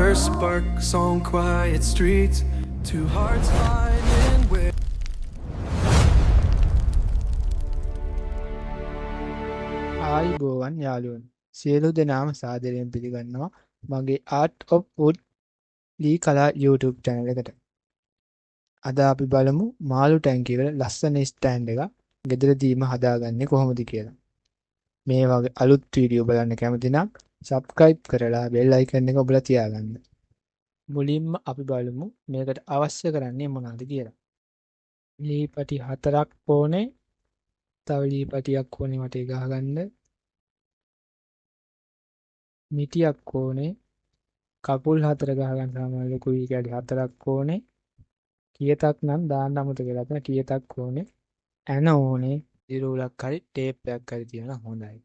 first sparks on quiet streets, two hearts finding way. ආයිබෝවන් යාළුවනේ සියලු දෙනාම සාදරයෙන් පිළිගන්නවා මගේ Art of Wood ලී කලා YouTube channel එකට. අද අපි බලමු මාළු ටැංකිය වල ලස්සන ස්ටෑන්ඩ් එකක් ගෙදරදීම හදාගන්නේ කොහොමද කියලා. මේ වගේ අලුත් වීඩියෝ බලන්න කැමති නම් subscribe කරලා bell icon එක ඔබලා තියාගන්න. මුලින්ම අපි බලමු මේකට අවශ්‍ය කරන්නේ මොනවද කියලා. ලී පටි 4ක් ඕනේ. තව ලී පටියක් ඕනේ මට ගහගන්න. මිටියක් ඕනේ. කකුල් 4 ගහගන්න සාමාන්‍ය ලොකුයි කැලි 4ක් ඕනේ. කියතක් නම් දාන්න අමතක කරලා තියෙන කියතක් ඕනේ. ඇන ඕනේ. ඉරුලක් හරි ටේප් එකක් හරි තියෙනවා හොඳයි.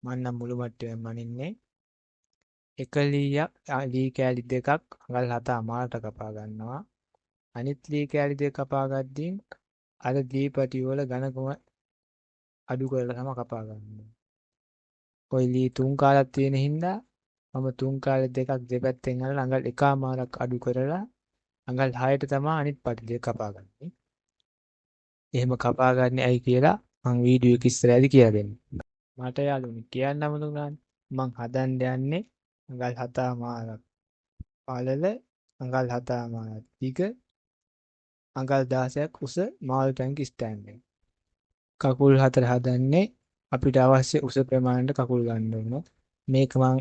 මම නම් මුළු මට්ටමෙන් මනින්නේ. එක ලීයක් ලී කැලි දෙකක් අඟල් 7 මාළට කපා ගන්නවා. අනිත් ලී කැලි දෙක කපා ගද්දී අර ලී පටි වල ඝනකම අඩු කරලා තමයි කපා ගන්නවා. කොයි ලී 3 කාලක් තියෙන හින්දා මම 3 කාලේ දෙකක් දෙපැත්තෙන් අරලා අඟල් 1මාරක් අඩු කරලා අඟල් 6ට තමයි අනිත් පටි දෙක කපා ගන්නේ. එහෙම කපා ගන්න ඇයි කියලා මම වීඩියෝ එක ඉස්සරහදී කියලා දෙන්නම්. මට යාළුවනේ කියන්න අමතකුණානේ. මං හදන්න යන්නේ අඟල් 7මාරක් පළල අඟල් 7මාරක් දිග අඟල් 16ක් උස මාළු ටැංකි ස්ටෑන්ඩ් එක. කකුල් 4 හදන්නේ අපිට අවශ්‍ය උස ප්‍රමාණයට කකුල් ගන්න ඕන. මේක මං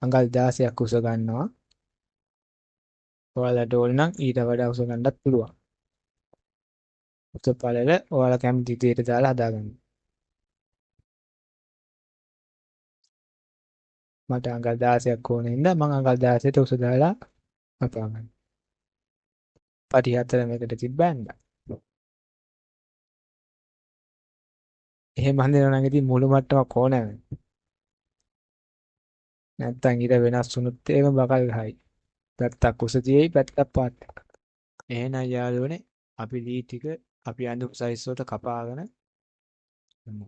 අඟල් 16ක් උස ගන්නවා. ඔයාලට ඕන නම් ඊට වඩා උස ගන්නත් පුළුවන්. උස පළල ඔයාලා කැමති විදිහට දාලා හදාගන්න. මට අඟල් 16ක් ඕන හින්දා මං අඟල් 16ට උස දාලා කපා ගන්නවා. පටි 4 මේකට තිබ්බැන්න. එහෙම හදනවා නම් ඉතින් මුළු මට්ටමක් ඕනෑ. නැත්තම් ඊට වෙනස් වුණොත් ඒක බකල් ගහයි. පැත්තක් උස තියෙයි පැත්තක් පාත්. එහෙනම් යාළුවනේ අපි ලී ටික අපි අඳපු සයිස් වලට කපාගෙන යමු.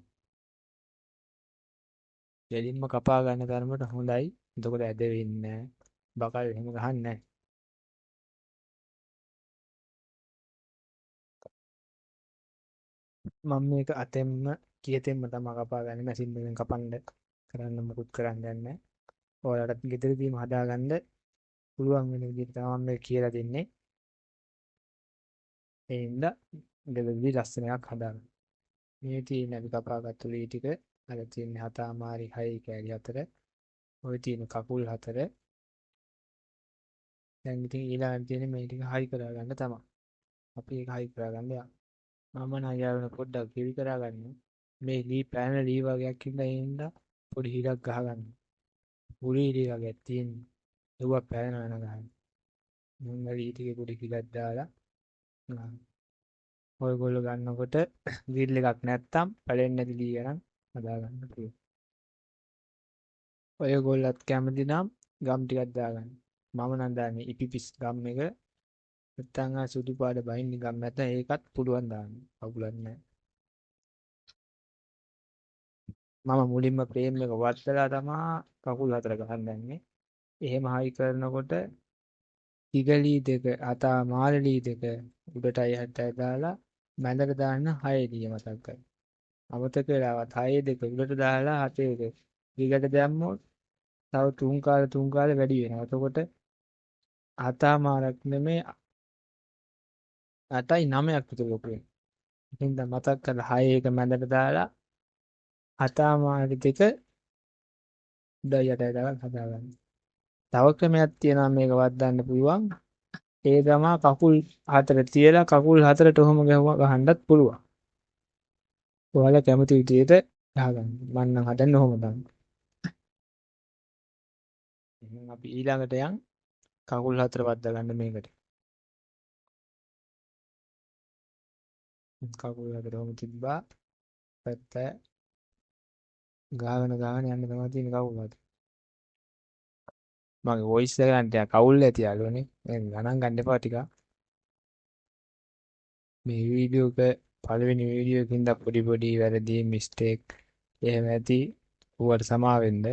දෙලින්ම කපා ගන්න තරමට හොඳයි. එතකොට ඇද වෙන්නේ නැහැ. බකල් එහෙම ගහන්නේ නැහැ. මම මේක අතෙන්ම කියතෙන්ම තමයි කපා ගන්න. මැෂින් එකෙන් කපන්න කරන්න මොකුත් කරන්න නැහැ. ඔයාලට ගෙදරදීම හදාගන්න පුළුවන් වෙන විදිහට තමයි මම මේක කියලා දෙන්නේ. ඒ හින්දා ගෙදරදී ලස්සන එකක් හදාගන්න. මේ තියෙන අපි කපාගත්තු ලී ටික අර තියෙන 7මාරි 6 කැලි 4 ඔය තියෙන කකුල් 4 දැන් ඉතින් ඊළඟට තියෙන මේ ටික හයි කරගන්න තමයි. අපි ඒක හයි කරගන්න යන්න. මම නම් යාළුවනේ පොඩ්ඩක් කිවි කරගන්න. මේ ලී පැන ලී වගේක් ඉඳලා ඒ හින්දා පොඩි හිරක් ගහගන්න. පුලි ලී වගේක් තියෙන්නේ. ඒවා පැනන වෙන ගහන්න. මම ලී ටිකේ පොඩි හිරක් දාලා ගහන්න. ඔයගොල්ලෝ ගන්නකොට ග්‍රිල් එකක් නැත්තම් පැලෙන්නේ නැති ලී ගණන් හදාගන්න පුළුවන්. ඔයගොල්ලත් කැමති නම් ගම් ටිකක් දාගන්න. මම නම් දාන්නේ ඉපිපිස් ගම් එක. නැත්තම් ආ සුදු පාට බහින්නේ ගම් නැත්නම් ඒකත් පුළුවන් දාන්න. කවුලක් නැහැ. මම මුලින්ම ෆ්‍රේම් එක වත්තලා තමයි කකුල් 4 ගහන්න යන්නේ. එහෙම හයි කරනකොට ඉගලී දෙක අතා මාළලී දෙක උඩටයි යටටයි දාලා මැදට දාන්න 6 දී මතක් කරගන්න. අමතක වෙලාවත් 6 දෙක උඩට දාලා 7 දෙක දිගට දැම්මොත් තව 3 කාලේ වැඩි වෙනවා. එතකොට අතාමාරක් නෙමෙයි 8යි 9ක් විතර ලොකු වෙනවා. එහෙනම් මතක් කරලා 6 එක මැදට දාලා අතාමාරි දෙක උඩ යටට දාලා හදාගන්න. තව ක්‍රමයක් තියෙනවා මේක වද්දන්න පුළුවන්. ඒ තමයි කකුල් 4 තියලා කකුල් 4ට ඔහොම ගහන්නත් පුළුවන්. ඔයාලා කැමති විදිහට ගහගන්න. මම නම් හදන්නේ ඔහොම තමයි. එහෙනම් අපි ඊළඟට යන් කකුල් 4 වද්දා ගන්න මේකට. කකුල් 4 ඔහොම තිබ්බා. පැත්ත ගාගෙන යන්න තමයි තියෙන කකුල් 4. මගේ වොයිස් එක ගන්න ටික කවුල් ඇති යාළුවනේ. මේ ගණන් ගන්න එපා ටිකක්. මේ වීඩියෝ එක පළවෙනි වීඩියෝ එකකින්ද පොඩි වැරදි මිස්ටේක් එහෙම ඇති ඌවට සමා වෙන්න.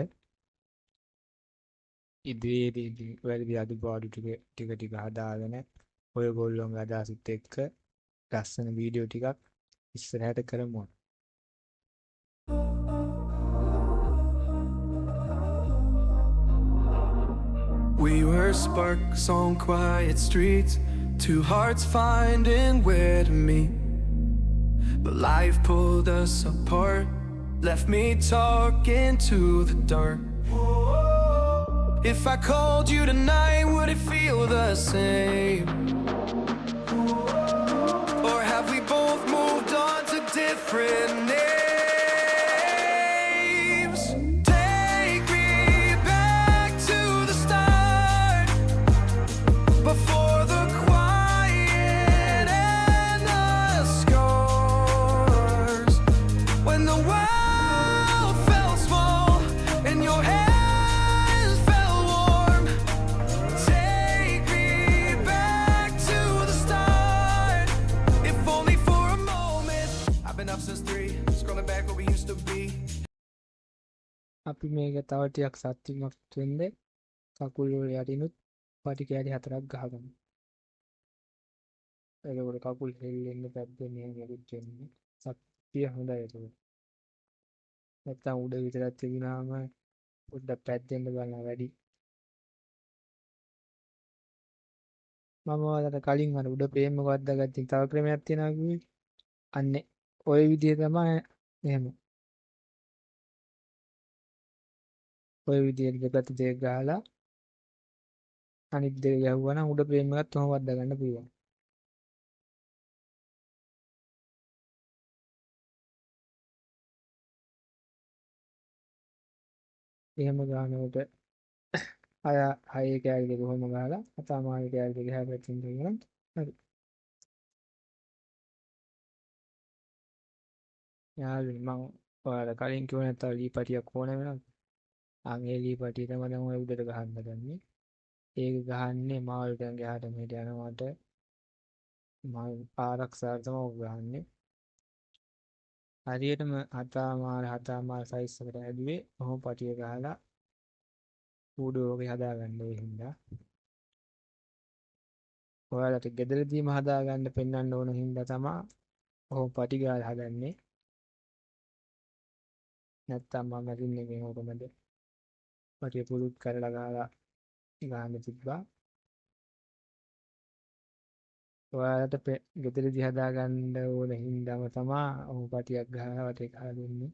ඉදිරියේදී වැරදි අඩුපාඩු ටික ටික හදාගෙන ඔයගොල්ලෝගේ අදහසත් එක්ක ලස්සන වීඩියෝ ටිකක් ඉස්සරහට කරමු. We were sparks on quiet streets, two hearts finding where to meet. But life pulled us apart, left me talking to the dark. If I called you tonight, would it feel the same? Or have we both moved on to different names? Take me back to the start, before the quiet and the scars. When the world felt small and your hands felt warm. Take me back to the start, if only for a moment. I've been up since 3, scrolling back where we used to be. අපි මේක තව ටිකක් සත්‍යමත් වෙන්න කකුල් වල යටිනුත් පටි කෑලි 4ක් ගහගමු. එතකොට කකුල් හෙල්ලෙන්න පැද්දෙන්නේ නැගිට වෙන්නේ. සත්‍ය හොඳයි ඒක. නැත්තම් උඩ විතරක් තිබුණාම පොඩ්ඩක් පැද්දෙන්න බලන වැඩි. මම ඔයාලට කලින් අර උඩ ප්‍රේම වද්දාගත්තින් තව ක්‍රමයක් තියෙනවා කිව්වේ. අන්නේ ওই විදිහ තමයි එහෙම. ওই විදිහට දෙකට දෙක ගහලා අනිත් දෙක ගැහුවා නම් උඩ ප්‍රේම එකත් කොහොම වද්දා ගන්න පුළුවන්. එහෙම ගන්නකොට හය කෑලි දෙක කොහොම ගහලා අතමාගේ කෑලි දෙක හැපැත්තින් දෙනවා. හරි. යාළුවනි මම ඔයාලට කලින් කිව්ව නැත්තම් ලී පටියක් ඕන වෙනවා. ඒ ලී පටිය තමයි දැන් ඔය උඩට ගහන්න ගන්නේ. ඒක ගහන්නේ මාළු ටැංග එහාට මෙහෙට යනකොට මම ආරක්ෂාවට තමයි ඔක ගහන්නේ. හරියටම හතමාර සයිස් එකට ඇදුවේ ඔහොම පටිය ගහලා කූඩුව වගේ හදාගන්න ඒ හින්දා. ඔයාලට ගෙදරදීම හදාගන්න පෙන්වන්න ඕන හින්දා තමයි ඔහොම පටි ගාලා හදන්නේ. නැත්තම් මම අදින්නේ මේ කොහොමද පටිය පුරුත් කරලා ගහලා ගහන්න තිබ්බා. ඔයාලට ගෙදරදී හදාගන්න ඕන හින්දාම තමයි ඔහොම පටියක් ගහලා වටේ ගහලා දෙන්නේ.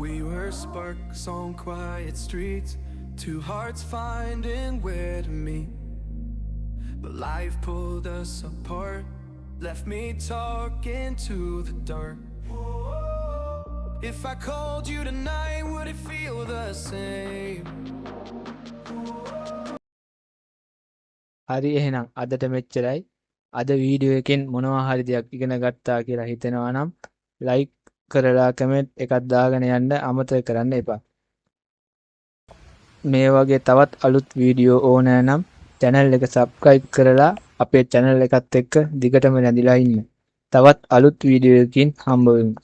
We were sparks on quiet streets, two hearts finding where to meet. But life pulled us apart, left me talking to the dark. If I called you tonight, would it feel the same? හරි එහෙනම් අදට මෙච්චරයි. අද video එකෙන් මොනවා හරි දෙයක් ඉගෙන ගත්තා කියලා හිතෙනවා නම් ලයික් කරලා කමෙන්ට් එකක් දාගෙන යන්න අමතක කරන්න එපා. මේ වගේ තවත් අලුත් වීඩියෝ ඕන නම් channel එක subscribe කරලා අපේ channel එකත් එක්ක දිගටම රැඳිලා ඉන්න. තවත් අලුත් වීඩියෝ එකකින් හම්බ වෙමු.